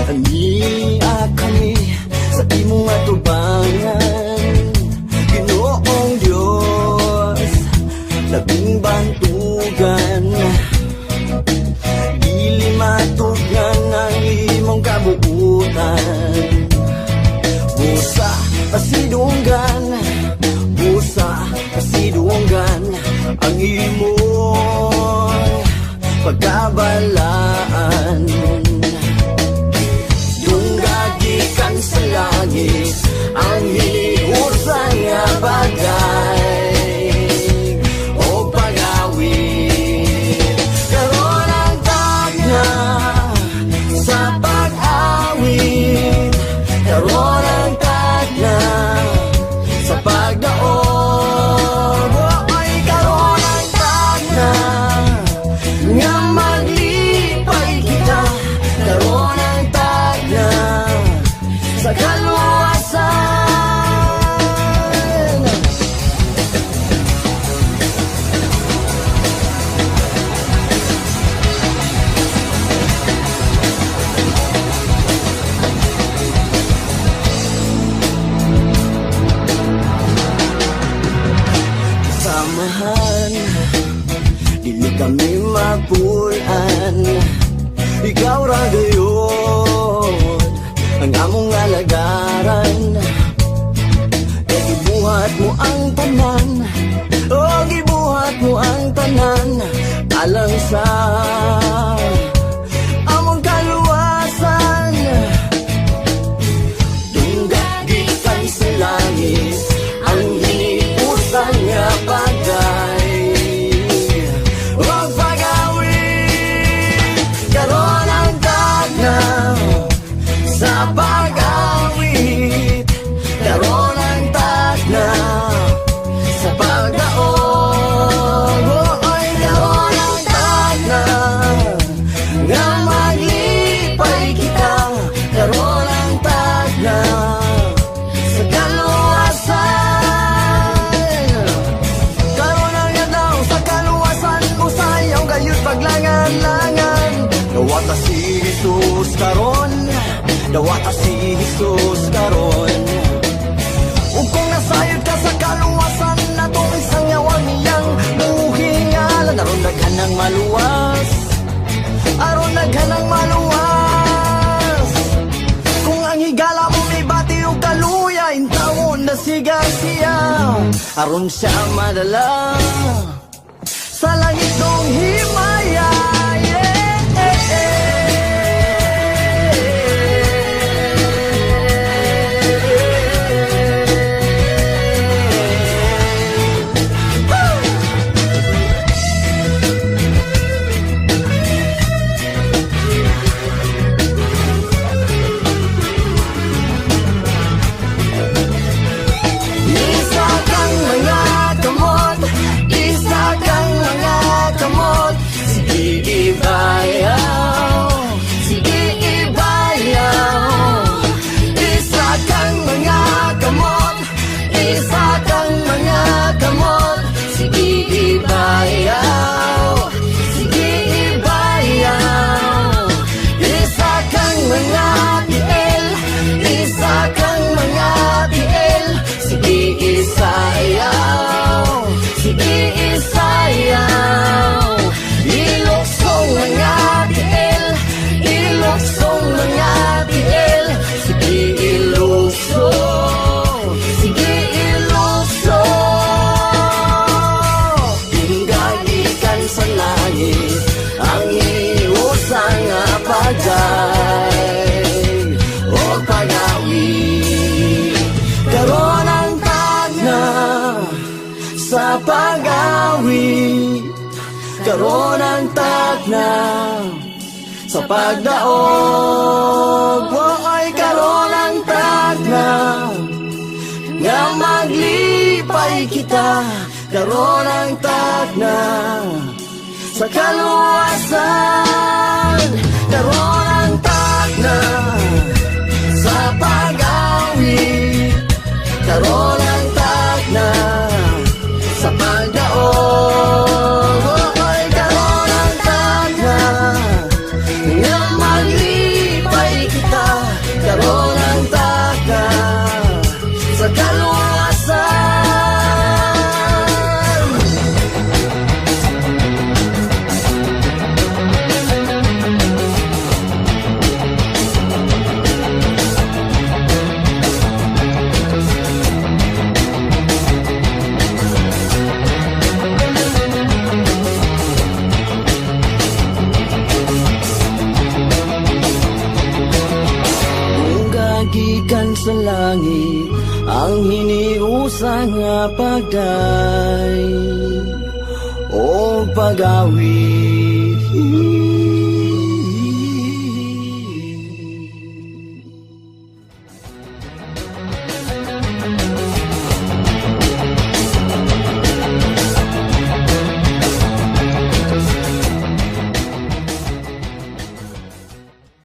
Ania kami sa imong atubangan, Ginoong Dios, labing bantugan. Dili matugan ang imong kabuutan. Busa pasidunggan, busa pasidunggan ang imong pagkabalaan. Dunggagikan sa langit ang hiniusay nga bagay o pag-awit. Karon ang tagna sa pag-awit, karon ang tagna sa pagdaog. Oy, karon ang tagna nga maglipay kita, karon ang tagna sa kaluwasan. Samahan, dili kami mapulan. Ikaw ra gayon ang among alagaran. Gibuhat mo ang tanan, oh gibuhat mo ang tanan, alang sa among kaluwasan. Dunggagikan sa langit ang hiniusang nga bagay o pag-awit. Karon ang tagna sa pag-awit, karon ang tagna sa pagdaog. Oy, karon ang tagna nga maglipay kita, karon ang tagna sa kaluwasan. Karon ang yadaw sa kaluwasan, usayaw gayud paglangan-langan. Dawata si Jesus karon, dawata si Jesus karon. Ug kung nasayod ka sa kaluwasan, natong isang yawang niyang buhingalan. Aron daghan ng maluwas, aron daghan ng maluwas. Kung ang higala mo may bati o kaluya, intawon na siga siya, aron siya madala sa langit ng himaya. Isa kang mga kamot sa pagdaog. Ay karon ang tagna nga maglipay kita, karon ang tagna sa kaluwasan, karon ang tagna sa pag-awit, karon ang tagna sa pagdaog. Ay karon ang tagna nga maglipay kita, karon ang tagna sa kaluwasan. Gikan sa langit ang hiniusa nga pagday o pag-awit.